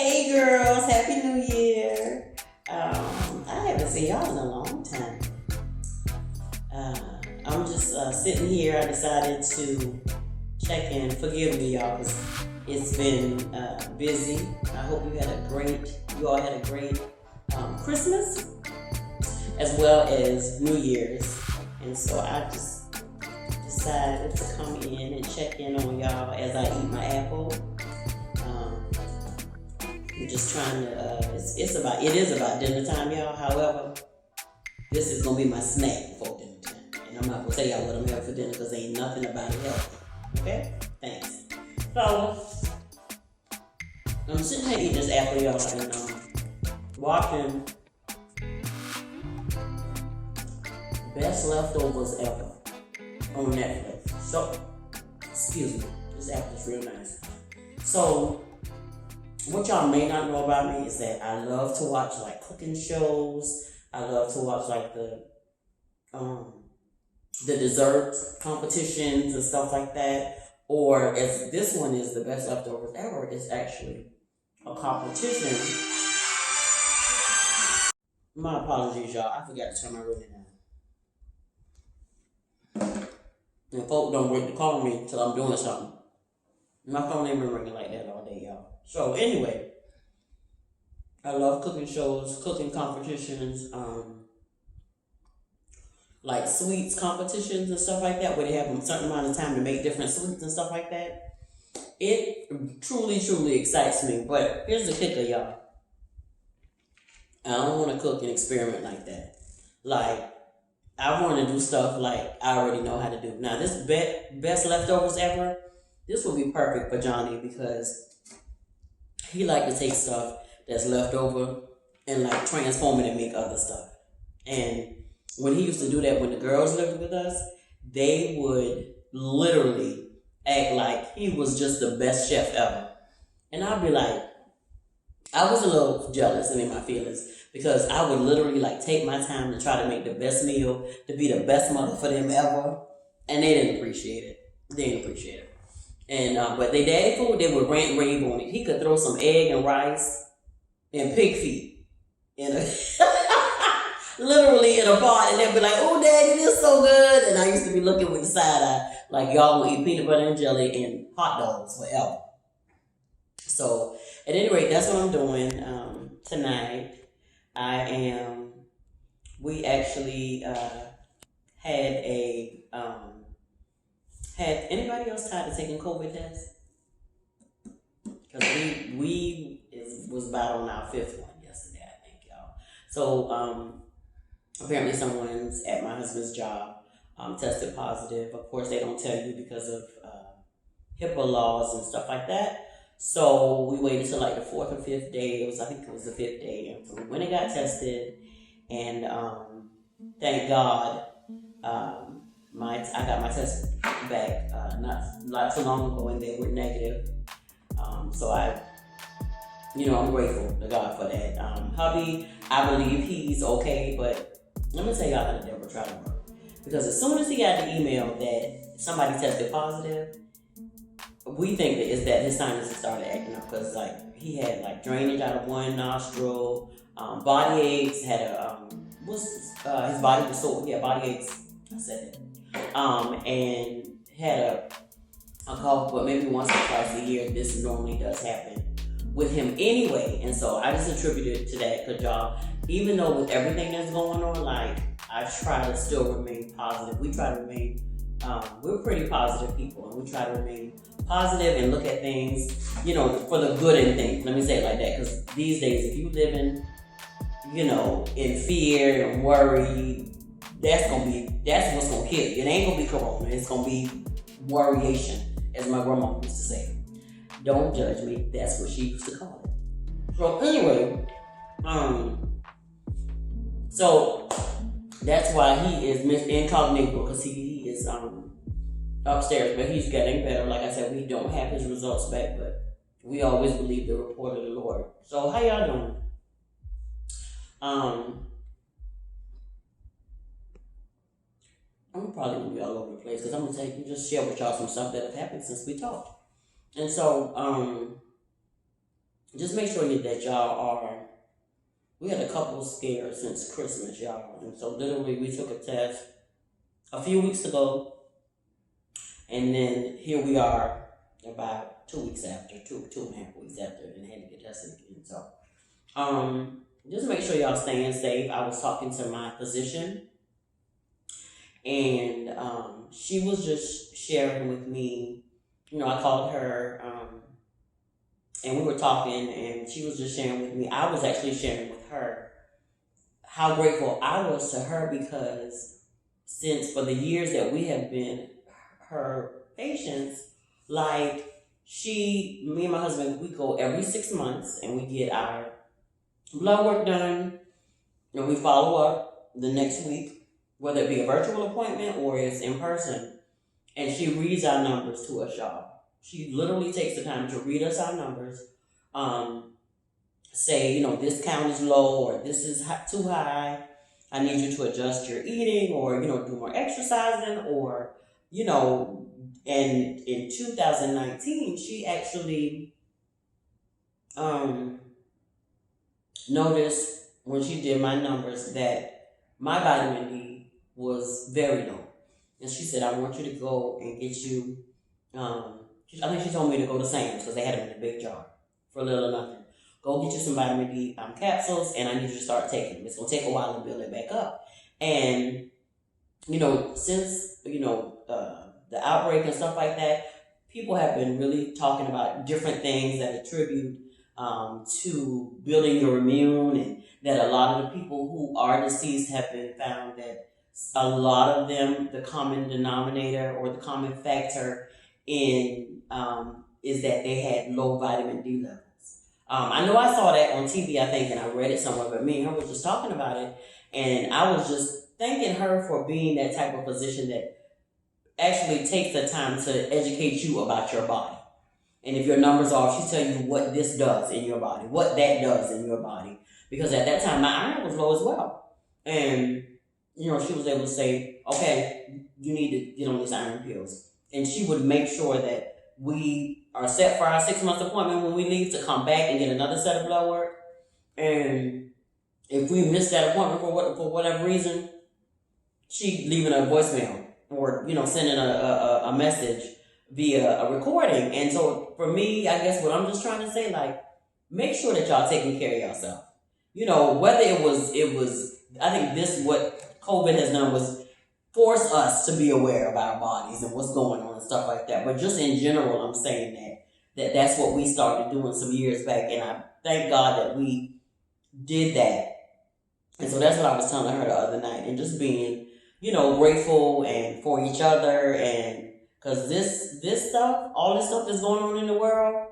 Hey girls, Happy New Year. I haven't seen y'all in a long time. I'm just sitting here. I decided to check in. Forgive me, y'all, because it's been busy. I hope you all had a great Christmas as well as New Year's. And so I just decided to come in and check in on y'all as I eat my apple. I'm just trying to, it is about dinner time, y'all. However, this is going to be my snack before dinner time. And I'm not going to tell y'all what I'm having for dinner because ain't nothing about it healthy. Okay? Thanks. So, I'm sitting here eating this apple, y'all, and watching Best Leftovers Ever on Netflix. So, excuse me, this apple is real nice. So, what y'all may not know about me is that I love to watch like cooking shows. I love to watch like the dessert competitions and stuff like that. Or as this one is the Best Leftovers Ever, it's actually a competition. My apologies, y'all. I forgot to turn my ribbon down. And folks don't wait to call me until I'm doing something. My phone ain't been ringing like that all day, y'all. So anyway, I love cooking shows, cooking competitions, like sweets competitions and stuff like that, where they have a certain amount of time to make different sweets and stuff like that. It truly, truly excites me. But here's the kicker, y'all. I don't want to cook and experiment like that. Like, I want to do stuff like I already know how to do. Now, this Best Leftovers Ever, this will be perfect for Johnny because he like to take stuff that's left over and like transform it and make other stuff. And when he used to do that, when the girls lived with us, they would literally act like he was just the best chef ever. And I'd be like, I was a little jealous and in my feelings because I would literally like take my time to try to make the best meal, to be the best mother for them ever. And they didn't appreciate it. And but their daddy food, they would rant and rave on it. He could throw some egg and rice and pig feet in a literally in a pot, and they'd be like, "Oh, Daddy, this is so good." And I used to be looking with the side eye, like y'all will eat peanut butter and jelly and hot dogs forever. So at any rate, that's what I'm doing tonight. We actually had anybody else tired of taking COVID tests? Because we was about on our 5th one yesterday, I think, y'all. So apparently someone's at my husband's job tested positive. Of course, they don't tell you because of HIPAA laws and stuff like that. So we waited till like the 4th or 5th day. I think it was the 5th day. And so when it got tested, and thank God, I got my test back not too long ago, and they were negative. So I'm grateful to God for that. Hubby, I believe he's okay, but let me tell y'all how the devil tried to work. Because as soon as he got the email that somebody tested positive, we think that it's that his sinuses started acting up because like he had like drainage out of one nostril, body aches, had his body was sore. Yeah, body aches. I said it. And had a cough, but maybe once or twice a year. This normally does happen with him anyway, and so I just attribute it to that. Cause y'all, even though with everything that's going on, like I try to still remain positive. We try to remain. We're pretty positive people, and we try to remain positive and look at things, for the good in things. Let me say it like that, because these days, if you live in fear and worry, that's what's gonna kill you. It ain't gonna be corona. It's gonna be worryation, as my grandma used to say. Don't judge me. That's what she used to call it. So anyway, so that's why he is Mr. Incognito, because he is upstairs, but he's getting better. Like I said, we don't have his results back, but we always believe the report of the Lord. So how y'all doing? I'm probably gonna be all over the place because I'm gonna just share with y'all some stuff that have happened since we talked. And so just make sure that y'all are. We had a couple of scares since Christmas, y'all, and so literally we took a test a few weeks ago, and then here we are about 2 weeks after, 2.5 weeks after, and had to get tested again. So, just make sure y'all staying safe. I was talking to my physician, and she was just sharing with me. I called her, and we were talking, and she was just sharing with me. I was actually sharing with her how grateful I was to her, because since for the years that we have been her patients, like me and my husband, we go every 6 months and we get our blood work done, and we follow up the next week, whether it be a virtual appointment or it's in person, and she reads our numbers to us, y'all. She literally takes the time to read us our numbers, say, this count is low, or this is too high. I need you to adjust your eating, or, do more exercising, or, and in 2019, she actually noticed when she did my numbers that my vitamin D was very low. And she said, I want you to go and get you, I think she told me to go to Sam's because they had them in a big jar for a little or nothing. Go get you some vitamin D capsules, and I need you to start taking them. It's going to take a while to build it back up. And, since, the outbreak and stuff like that, people have been really talking about different things that attribute to building your immune, and that a lot of the people who are deceased have been found that a lot of them, the common denominator or the common factor in is that they had low vitamin D levels. I know I saw that on TV, I think, and I read it somewhere, but me and her was just talking about it, and I was just thanking her for being that type of physician that actually takes the time to educate you about your body. And if your numbers are off, she'll tell you what this does in your body, what that does in your body. Because at that time, my iron was low as well. And, she was able to say, okay, you need to get on these iron pills. And she would make sure that we are set for our 6-month appointment when we leave to come back and get another set of blood work. And if we miss that appointment for whatever reason, she'd leave a voicemail or, sending a message via a recording. And so for me, I guess what I'm just trying to say, like, make sure that y'all taking care of yourself. Whether it was, I think what COVID has done was force us to be aware of our bodies and what's going on and stuff like that. But just in general, I'm saying that's what we started doing some years back. And I thank God that we did that. And so that's what I was telling her the other night. And just being, grateful and for each other. And because this stuff, all this stuff that's going on in the world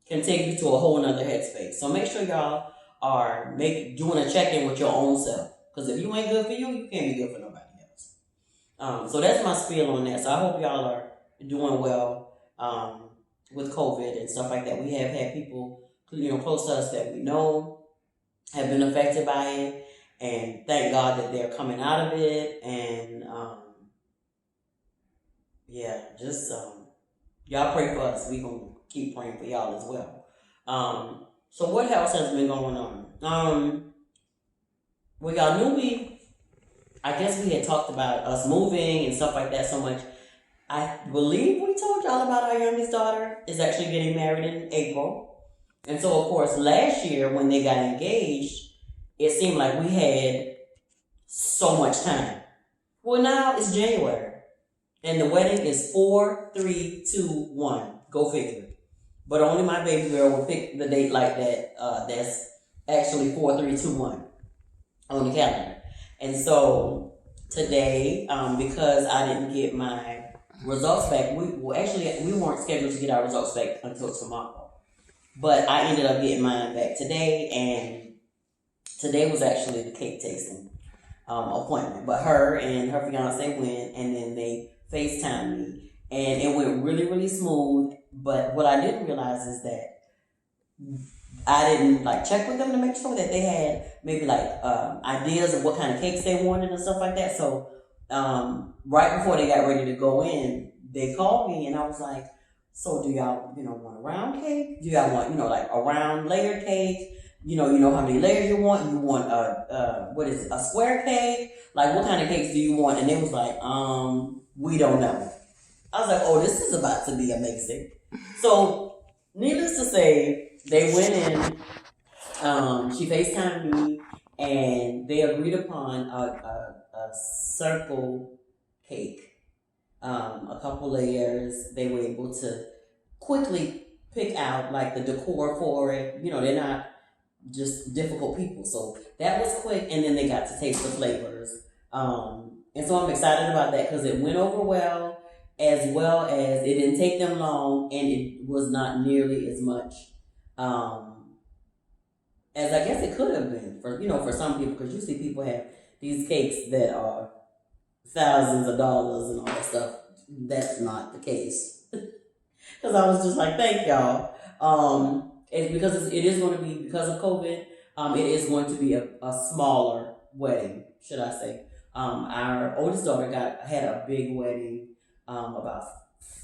can take you to a whole nother headspace. So make sure y'all are doing a check-in with your own self. Because if you ain't good for you, you can't be good for nobody else. So that's my spiel on that. So I hope y'all are doing well with COVID and stuff like that. We have had people, close to us that we know have been affected by it. And thank God that they're coming out of it. And y'all pray for us. We're going to keep praying for y'all as well. So what else has been going on? With our newbie, I guess we had talked about us moving and stuff like that so much. I believe we told y'all about our youngest daughter is actually getting married in April. And so, of course, last year when they got engaged, it seemed like we had so much time. Well, now it's January. And the wedding is 4, 3, 2, 1. Go figure. But only my baby girl will pick the date like that. That's actually 4, 3, 2, 1 on the calendar. And so today, because I didn't get my results back, we weren't scheduled to get our results back until tomorrow. But I ended up getting mine back today, and today was actually the cake tasting appointment. But her and her fiance went, and then they FaceTimed me, and it went really, really smooth. But what I didn't realize is that I didn't check with them to make sure that they had maybe ideas of what kind of cakes they wanted and stuff like that. So right before they got ready to go in, they called me, and I was like, So do y'all, want a round cake? Do y'all want, like a round layered cake? You know how many layers you want? You want a square cake? Like, what kind of cakes do you want? And they was like, we don't know. I was like, oh, this is about to be amazing. So, needless to say, they went in, she FaceTimed me, and they agreed upon a circle cake. A couple layers. They were able to quickly pick out like the decor for it. They're not just difficult people. So that was quick, and then they got to taste the flavors. And so I'm excited about that because it went over well as it didn't take them long, and it was not nearly as much as I guess it could have been for some people, because you see people have these cakes that are thousands of dollars and all that stuff. That's not the case. Because I was just like, thank y'all. It's because it is going to be, because of COVID, it is going to be a smaller wedding, should I say. Our oldest daughter had a big wedding about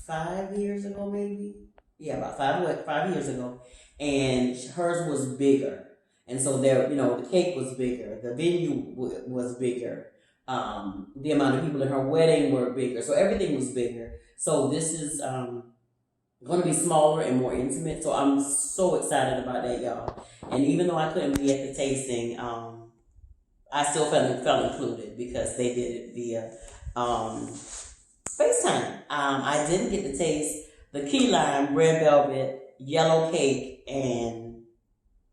5 years ago, maybe. Yeah, about 5 years ago. And hers was bigger. And so the cake was bigger. The venue was bigger. The amount of people in her wedding were bigger. So everything was bigger. So this is going to be smaller and more intimate. So I'm so excited about that, y'all. And even though I couldn't be at the tasting, I still felt included because they did it via FaceTime. I didn't get to taste the key lime, red velvet, yellow cake, and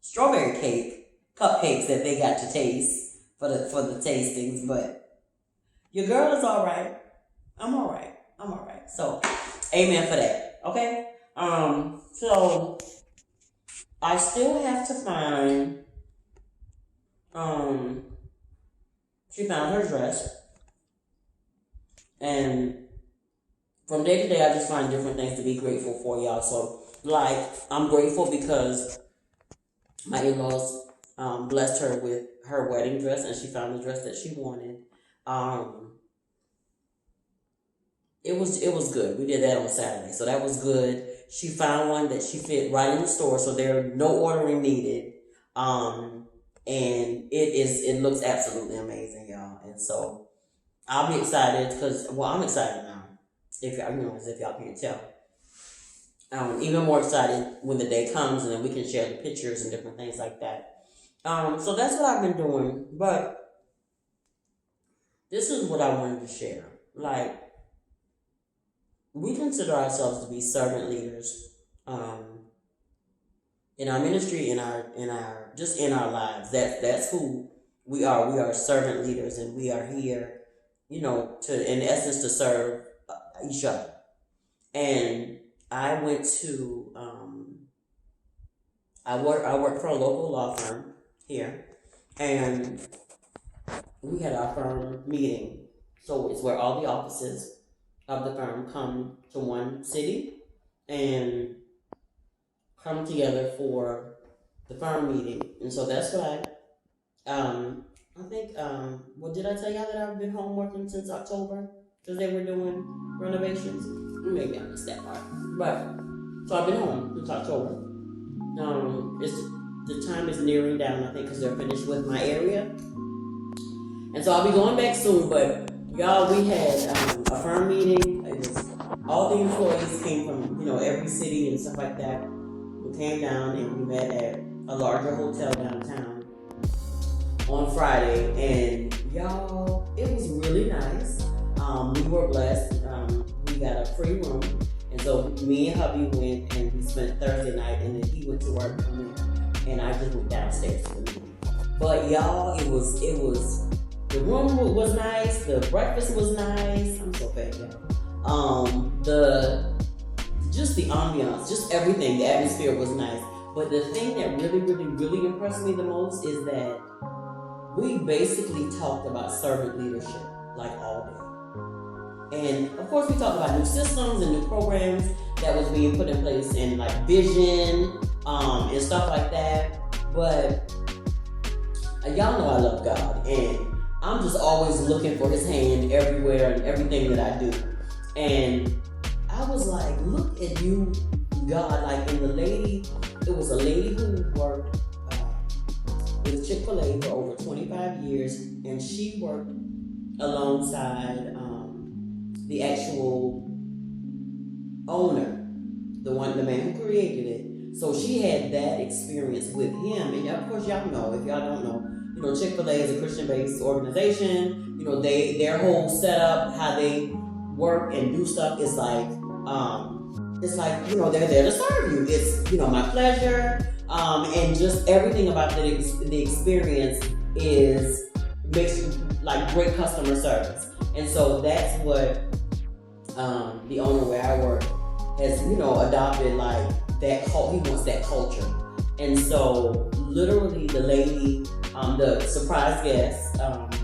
strawberry cake cupcakes that they got to taste for the tastings, but your girl is all right. I'm all right. So, amen for that. Okay. So I still have to find. She found her dress, and from day to day, I just find different things to be grateful for, y'all. So, like, I'm grateful because my in-laws blessed her with her wedding dress, and she found the dress that she wanted. It was good. We did that on Saturday, so that was good. She found one that she fit right in the store, so there no ordering needed. And it looks absolutely amazing, y'all. And so I'll be excited because I'm excited now. If y'all can't tell. Even more excited when the day comes and then we can share the pictures and different things like that. So that's what I've been doing. But this is what I wanted to share. Like, we consider ourselves to be servant leaders in our ministry, in our just in our lives. That's who we are. We are servant leaders, and we are here, to in essence to serve each other. And I went to I work for a local law firm here, and we had our firm meeting. So it's where all the offices of the firm come to one city and come together for the firm meeting. And so that's what I think, did I tell y'all that I've been home working since October? Because they were doing renovations? Maybe I missed that part. But, so I've been home since October. The time is nearing down, I think, because they're finished with my area. And so I'll be going back soon, but y'all, we had a firm meeting. It was, all the employees came from, every city and stuff like that. We came down and we met at a larger hotel downtown on Friday. And y'all, it was really nice. We were blessed. We got a free room. And so me and hubby went and we spent Thursday night, and then he went to work and I just went downstairs to the meeting. But y'all, it was the room was nice, the breakfast was nice. I'm so fat, y'all. Just the ambiance, just everything, the atmosphere was nice. But the thing that really, really, really impressed me the most is that we basically talked about servant leadership like all day. And of course we talked about new systems and new programs that was being put in place, and like vision and stuff like that. But y'all know I love God, and I'm just always looking for his hand everywhere and everything that I do. And I was like, look at you, God. Like, and it was a lady who worked with Chick-fil-A for over 25 years, and she worked alongside the actual owner, the man who created it. So she had that experience with him, and of course, y'all know, if y'all don't know, Chick-fil-A is a Christian-based organization. Their whole setup, how they work and do stuff is like, they're there to serve you. It's, my pleasure, and just everything about the experience makes like great customer service. And so that's what the owner where I work has, adopted, like that. He wants that culture. And so literally the lady, the surprise guest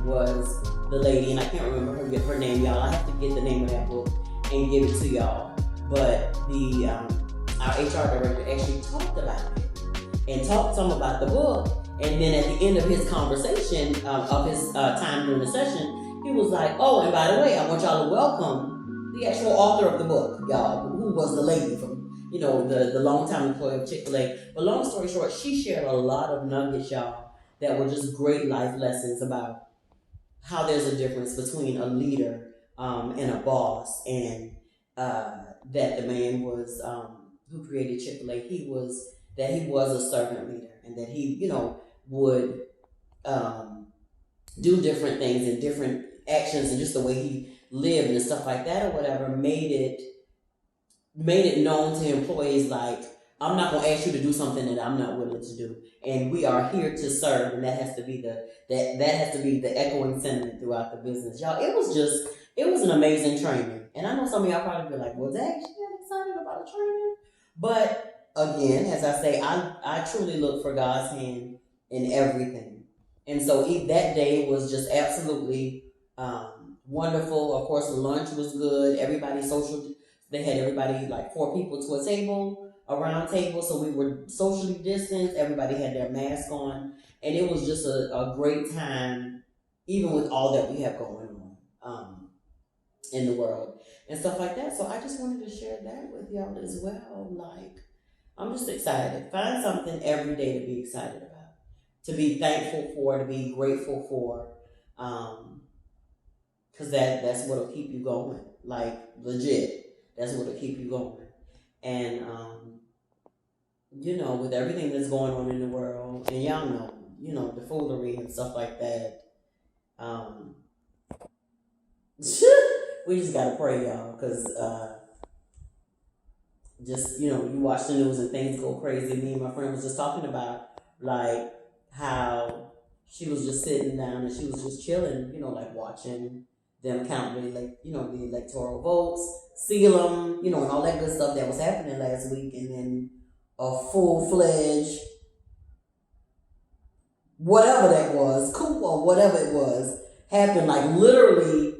was the lady, and I can't remember her name, y'all. I have to get the name of that book and give it to y'all. But our HR director actually talked about it and talked some about the book. And then at the end of his conversation, of his time during the session, he was like, oh, and by the way, I want y'all to welcome the actual author of the book, y'all, who was the lady from, the longtime employee of Chick-fil-A. But long story short, she shared a lot of nuggets, y'all, that were just great life lessons about how there's a difference between a leader and a boss, and that the man was, who created Chick-fil-A, he was a servant leader, and that he, would do different things and different actions, and just the way he lived and stuff like that or whatever made it known to employees, like, I'm not going to ask you to do something that I'm not willing to do, and we are here to serve, and that has to be the echoing sentiment throughout the business, y'all. It was an amazing training, and I know some of y'all probably be like, well, dang, she got excited about a training, but again, as I say, I truly look for God's hand in everything. And so that day was just absolutely wonderful. Of course, the lunch was good. Everybody social. They had everybody, like 4 people to a round table. So we were socially distanced. Everybody had their mask on. And it was just a great time, even with all that we have going on in the world and stuff like that. So I just wanted to share that with y'all as well. Like, I'm just excited. Find something every day to be excited about, to be thankful for, to be grateful for, because that's what'll keep you going. Like, legit, that's what'll keep you going. And with everything that's going on in the world, and y'all know, the foolery and stuff like that. We just gotta pray, y'all, because you watch the news and things go crazy. Me and my friend was just talking about, like, how she was just sitting down and she was just chilling, like watching them count the electoral votes, seal them, and all that good stuff that was happening last week, and then a full-fledged whatever that was, coup or whatever it was, happened, like, literally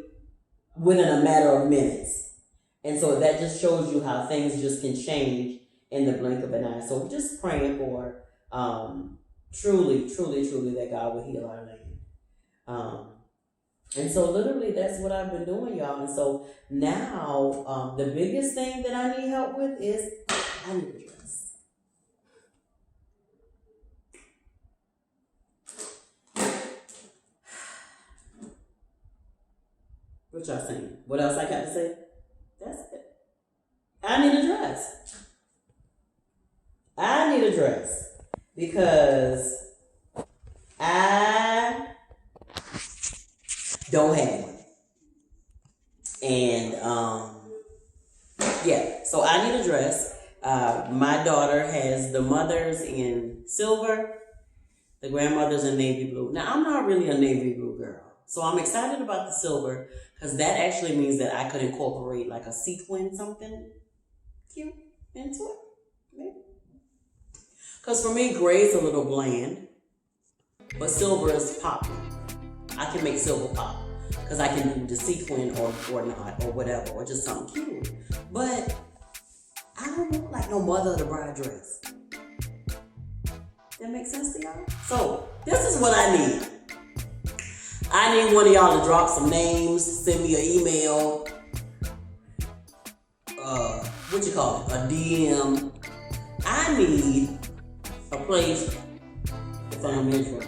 within a matter of minutes. And so that just shows you how things just can change in the blink of an eye. So we're just praying for truly that God will heal our land. And so literally that's what I've been doing, y'all. And so now the biggest thing that I need help with is I need a dress. What y'all saying? What else I got to say? That's it. I need a dress. I need a dress because I don't have one. And so I need a dress. My daughter has the mothers in silver, the grandmothers in navy blue. Now, I'm not really a navy blue girl, so I'm excited about the silver because that actually means that I could incorporate like a sequin, something cute into it, maybe. Because for me, gray is a little bland, but silver is popping. I can make silver pop because I can do the sequin or not or whatever, or just something cute. But I don't look like no mother of the bride dress. That makes sense to y'all? So this is what I need. I need one of y'all to drop some names, send me an email, you call it, a DM. I need a place for family and friends.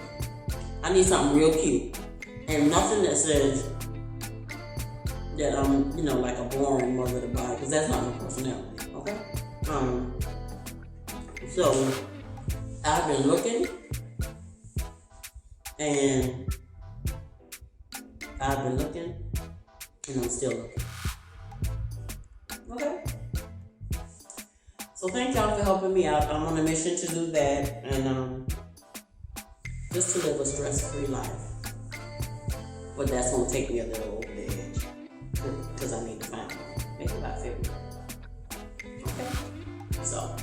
I need something real cute. And nothing that says that I'm, like a boring mother to buy, because that's not my personality, okay? So I've been looking, and I'm still looking. Okay? So thank y'all for helping me out. I'm on a mission to do that, and just to live a stress-free life. But that's gonna take me a little over the edge, because I need to find one. Maybe about February. Okay? So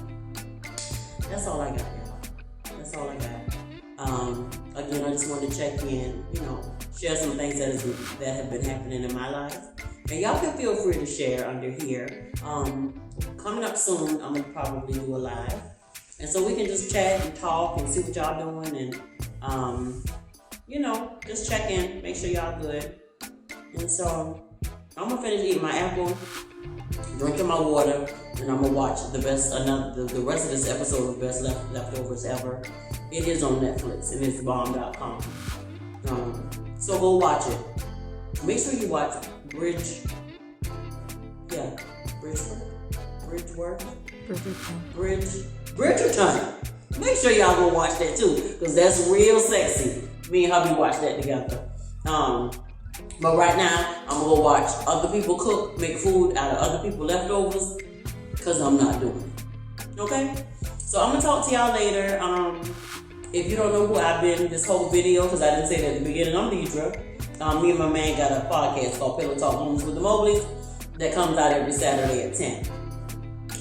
that's all I got, y'all. That's all I got. Again, I just wanted to check in, share some things that have been happening in my life. And y'all can feel free to share under here. Coming up soon, I'm gonna probably do a live. And so we can just chat and talk and see what y'all doing, and just check in, make sure y'all good. And so I'm gonna finish eating my apple, drinking my water, and I'm gonna watch the rest of this episode of Best Leftovers Ever. It is on Netflix, and it's bomb.com. So go watch it. Make sure you watch Bridgerton. Make sure y'all go watch that too, because that's real sexy. Me and hubby watch that together. But right now, I'm gonna go watch other people cook, make food out of other people's leftovers, because I'm not doing it. Okay? So I'm gonna talk to y'all later. If you don't know who I've been this whole video, because I didn't say that at the beginning, I'm Deidre. Me and my man got a podcast called Pillow Talk Moments with the Mobleys that comes out every Saturday at 10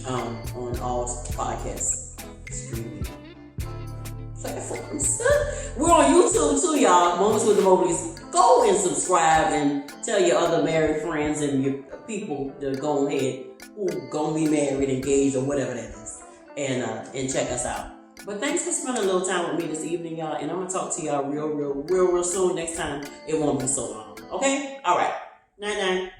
on all podcast streaming platforms. We're on YouTube too, y'all. Moments with the Mobleys. Go and subscribe and tell your other married friends and your people to go ahead who gonna be married, engaged, or whatever that is, and check us out. But thanks for spending a little time with me this evening, y'all. And I'm gonna talk to y'all real soon. Next time, it won't be so long. Okay? All right. Night.